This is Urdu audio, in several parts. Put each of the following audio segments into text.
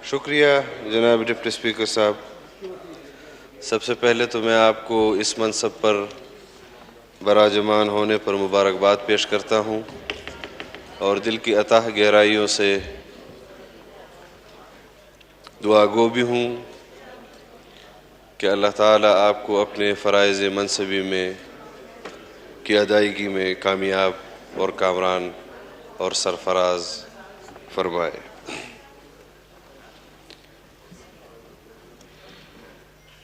شکریہ جناب ڈپٹی اسپیکر صاحب. سب سے پہلے تو میں آپ کو اس منصب پر براجمان ہونے پر مبارکباد پیش کرتا ہوں اور دل کی اتاہ گہرائیوں سے دعا گو بھی ہوں کہ اللہ تعالیٰ آپ کو اپنے فرائض منصبی میں کی ادائیگی میں کامیاب اور کامران اور سرفراز فرمائے.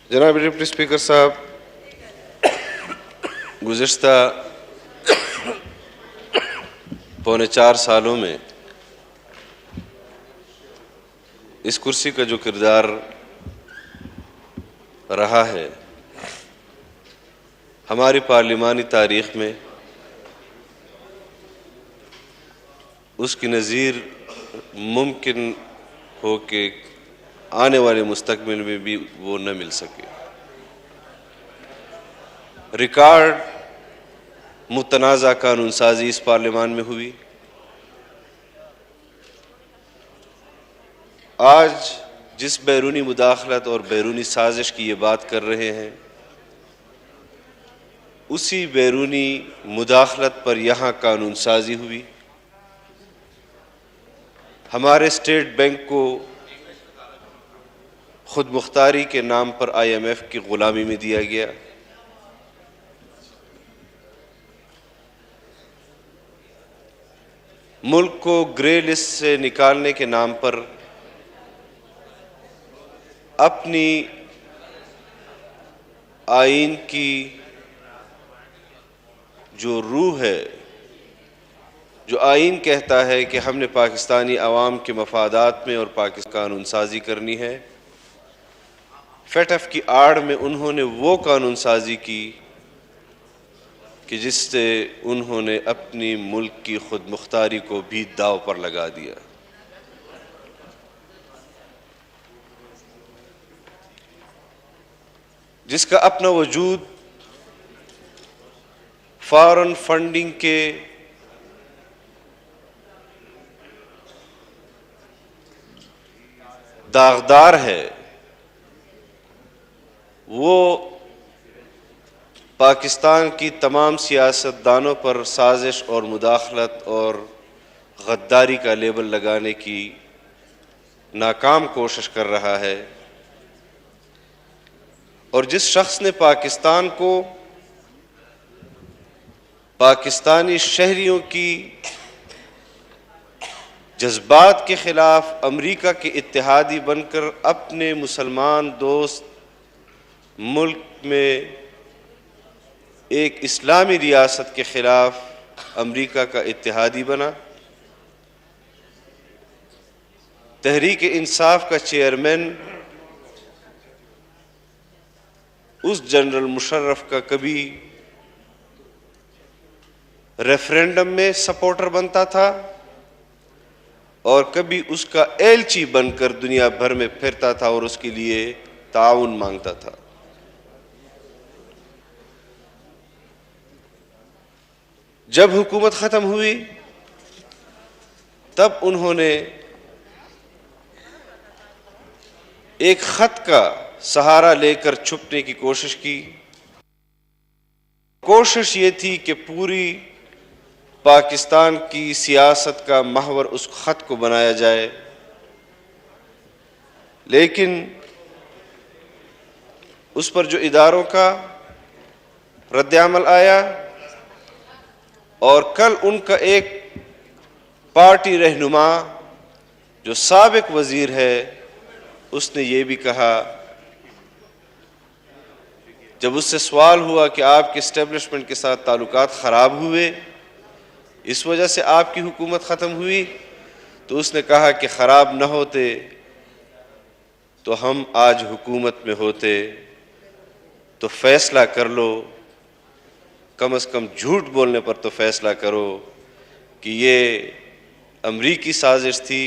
جناب ڈپٹی اسپیکر صاحب، گزشتہ پونے 4 سالوں میں اس کرسی کا جو کردار رہا ہے ہماری پارلیمانی تاریخ میں اس کی نظیر ممکن ہو کہ آنے والے مستقبل میں بھی وہ نہ مل سکے. ریکارڈ متنازع قانون سازی اس پارلیمان میں ہوئی. آج جس بیرونی مداخلت اور بیرونی سازش کی یہ بات کر رہے ہیں، اسی بیرونی مداخلت پر یہاں قانون سازی ہوئی. ہمارے اسٹیٹ بینک کو خود مختاری کے نام پر IMF کی غلامی میں دیا گیا. ملک کو گرے لسٹ سے نکالنے کے نام پر اپنی آئین کی جو روح ہے، جو آئین کہتا ہے کہ ہم نے پاکستانی عوام کے مفادات میں اور پاکستان قانون سازی کرنی ہے، FATF کی آڑ میں انہوں نے وہ قانون سازی کی کہ جس سے انہوں نے اپنی ملک کی خود مختاری کو بھی داؤ پر لگا دیا. جس کا اپنا وجود فارن فنڈنگ کے داغدار ہے، وہ پاکستان کی تمام سیاستدانوں پر سازش اور مداخلت اور غداری کا لیبل لگانے کی ناکام کوشش کر رہا ہے. اور جس شخص نے پاکستان کو پاکستانی شہریوں کی جذبات کے خلاف امریکہ کے اتحادی بن کر اپنے مسلمان دوست ملک میں ایک اسلامی ریاست کے خلاف امریکہ کا اتحادی بنا. تحریک انصاف کا چیئرمین اس جنرل مشرف کا کبھی ریفرینڈم میں سپورٹر بنتا تھا اور کبھی اس کا ایلچی بن کر دنیا بھر میں پھرتا تھا اور اس کے لیے تعاون مانگتا تھا. جب حکومت ختم ہوئی تب انہوں نے ایک خط کا سہارا لے کر چھپنے کی کوشش کی. کوشش یہ تھی کہ پوری پاکستان کی سیاست کا محور اس خط کو بنایا جائے، لیکن اس پر جو اداروں کا رد عمل آیا اور کل ان کا ایک پارٹی رہنما جو سابق وزیر ہے اس نے یہ بھی کہا، جب اس سے سوال ہوا کہ آپ کے اسٹیبلشمنٹ کے ساتھ تعلقات خراب ہوئے اس وجہ سے آپ کی حکومت ختم ہوئی، تو اس نے کہا کہ خراب نہ ہوتے تو ہم آج حکومت میں ہوتے. تو فیصلہ کر لو، کم از کم جھوٹ بولنے پر تو فیصلہ کرو کہ یہ امریکی سازش تھی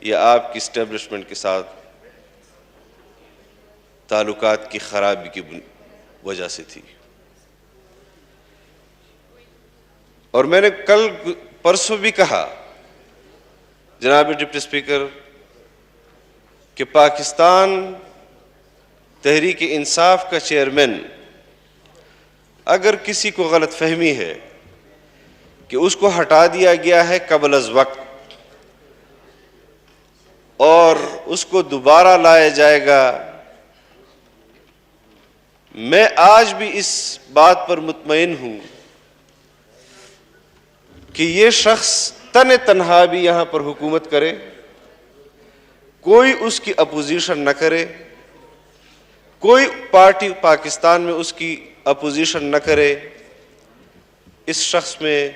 یا آپ کی اسٹیبلشمنٹ کے ساتھ تعلقات کی خرابی کی وجہ سے تھی. اور میں نے کل پرسوں بھی کہا جناب ڈپٹی اسپیکر کہ پاکستان تحریک انصاف کا چیئرمین اگر کسی کو غلط فہمی ہے کہ اس کو ہٹا دیا گیا ہے قبل از وقت اور اس کو دوبارہ لایا جائے گا، میں آج بھی اس بات پر مطمئن ہوں کہ یہ شخص تنہا بھی یہاں پر حکومت کرے، کوئی اس کی اپوزیشن نہ کرے، کوئی پارٹی پاکستان میں اس کی اپوزیشن نہ کرے، اس شخص میں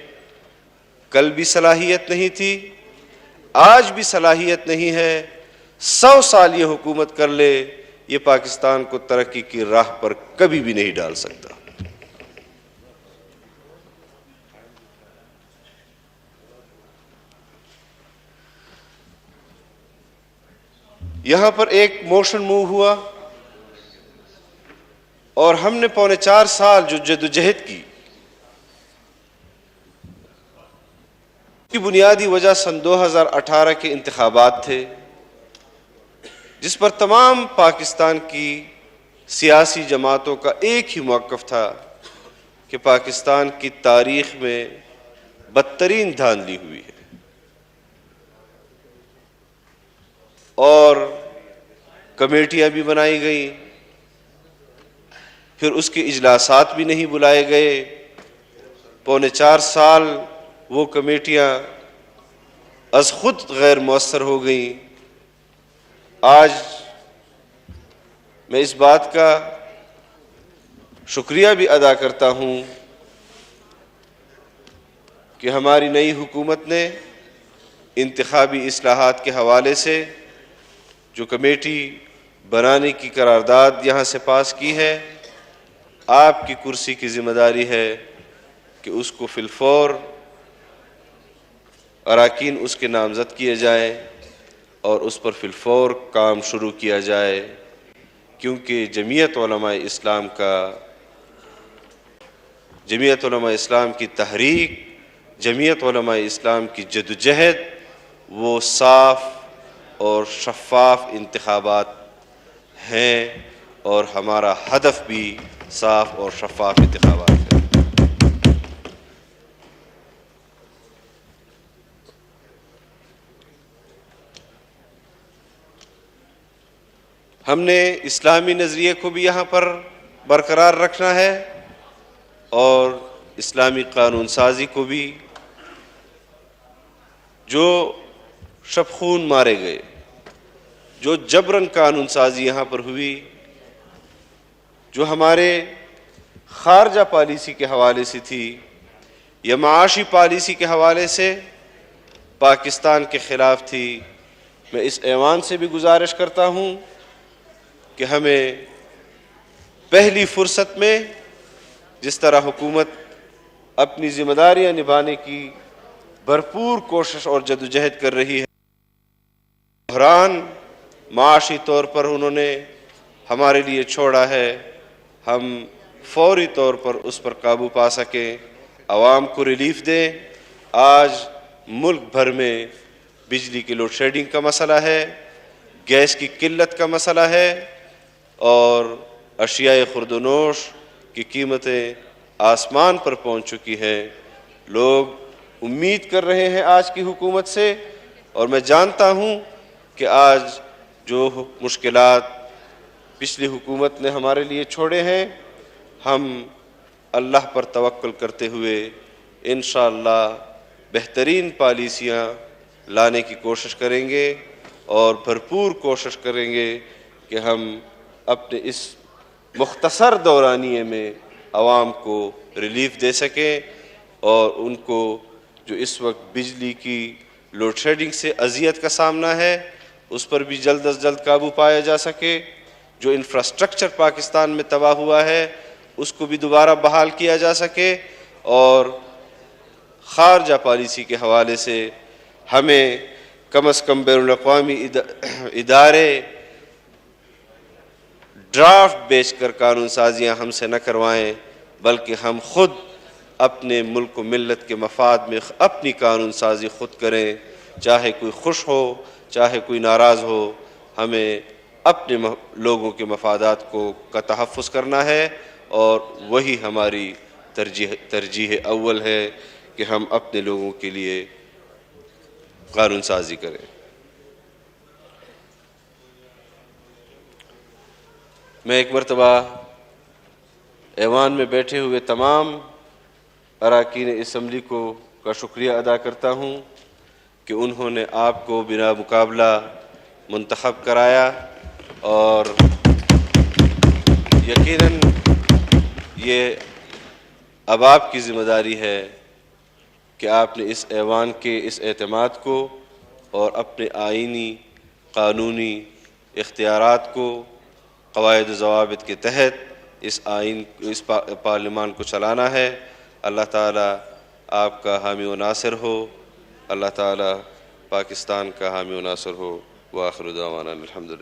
کل بھی صلاحیت نہیں تھی، آج بھی صلاحیت نہیں ہے، 100 سال یہ حکومت کر لے، یہ پاکستان کو ترقی کی راہ پر کبھی بھی نہیں ڈال سکتا۔ یہاں پر ایک موشن موو ہوا اور ہم نے 4.25 سال جو جدوجہد کی، کی بنیادی وجہ سن 2018 کے انتخابات تھے، جس پر تمام پاکستان کی سیاسی جماعتوں کا ایک ہی موقف تھا کہ پاکستان کی تاریخ میں بدترین دھاندلی ہوئی ہے اور کمیٹیاں بھی بنائی گئیں، پھر اس کے اجلاسات بھی نہیں بلائے گئے، 4.25 سال وہ کمیٹیاں از خود غیر مؤثر ہو گئیں۔ آج میں اس بات کا شکریہ بھی ادا کرتا ہوں کہ ہماری نئی حکومت نے انتخابی اصلاحات کے حوالے سے جو کمیٹی بنانے کی قرارداد یہاں سے پاس کی ہے، آپ کی کرسی کی ذمہ داری ہے کہ اس کو فی الفور اراکین اس کے نامزد کیے جائیں اور اس پر فی الفور کام شروع کیا جائے، کیونکہ جمعیت علماء اسلام کی تحریک، جمعیت علماء اسلام کی جدوجہد وہ صاف اور شفاف انتخابات ہیں اور ہمارا ہدف بھی صاف اور شفاف انتخابات ہے۔ ہم نے اسلامی نظریے کو بھی یہاں پر برقرار رکھنا ہے اور اسلامی قانون سازی کو بھی۔ جو شبخون مارے گئے، جو جبراً قانون سازی یہاں پر ہوئی، جو ہمارے خارجہ پالیسی کے حوالے سے تھی یا معاشی پالیسی کے حوالے سے پاکستان کے خلاف تھی، میں اس ایوان سے بھی گزارش کرتا ہوں کہ ہمیں پہلی فرصت میں جس طرح حکومت اپنی ذمہ داریاں نبھانے کی بھرپور کوشش اور جدوجہد کر رہی ہے، بحران معاشی طور پر انہوں نے ہمارے لیے چھوڑا ہے، ہم فوری طور پر اس پر قابو پا سکیں، عوام کو ریلیف دیں۔ آج ملک بھر میں بجلی کی لوڈ شیڈنگ کا مسئلہ ہے، گیس کی قلت کا مسئلہ ہے اور اشیاء خورد و نوش کی قیمتیں آسمان پر پہنچ چکی ہیں۔ لوگ امید کر رہے ہیں آج کی حکومت سے، اور میں جانتا ہوں کہ آج جو مشکلات پچھلی حکومت نے ہمارے لیے چھوڑے ہیں، ہم اللہ پر توکل کرتے ہوئے انشاءاللہ بہترین پالیسیاں لانے کی کوشش کریں گے اور بھرپور کوشش کریں گے کہ ہم اپنے اس مختصر دورانیے میں عوام کو ریلیف دے سکیں اور ان کو جو اس وقت بجلی کی لوڈ شیڈنگ سے اذیت کا سامنا ہے اس پر بھی جلد از جلد قابو پایا جا سکے، جو انفراسٹرکچر پاکستان میں تباہ ہوا ہے اس کو بھی دوبارہ بحال کیا جا سکے، اور خارجہ پالیسی کے حوالے سے ہمیں کم از کم بین الاقوامی ادارے ڈرافٹ بیچ کر قانون سازیاں ہم سے نہ کروائیں، بلکہ ہم خود اپنے ملک و ملت کے مفاد میں اپنی قانون سازی خود کریں، چاہے کوئی خوش ہو چاہے کوئی ناراض ہو، ہمیں اپنے لوگوں کے مفادات کا تحفظ کرنا ہے، اور وہی ہماری ترجیح اول ہے کہ ہم اپنے لوگوں کے لیے قانون سازی کریں۔ میں ایک مرتبہ ایوان میں بیٹھے ہوئے تمام اراکین اسمبلی کا شکریہ ادا کرتا ہوں کہ انہوں نے آپ کو بلا مقابلہ منتخب کرایا، اور یقیناً یہ اب آپ کی ذمہ داری ہے کہ آپ نے اس ایوان کے اس اعتماد کو اور اپنے آئینی قانونی اختیارات کو قواعد و ضوابط کے تحت اس پارلیمان کو چلانا ہے۔ اللہ تعالیٰ آپ کا حامی و ناصر ہو، اللہ تعالیٰ پاکستان کا حامی و ناصر ہو۔ وآخر دعوانا الحمدللہ۔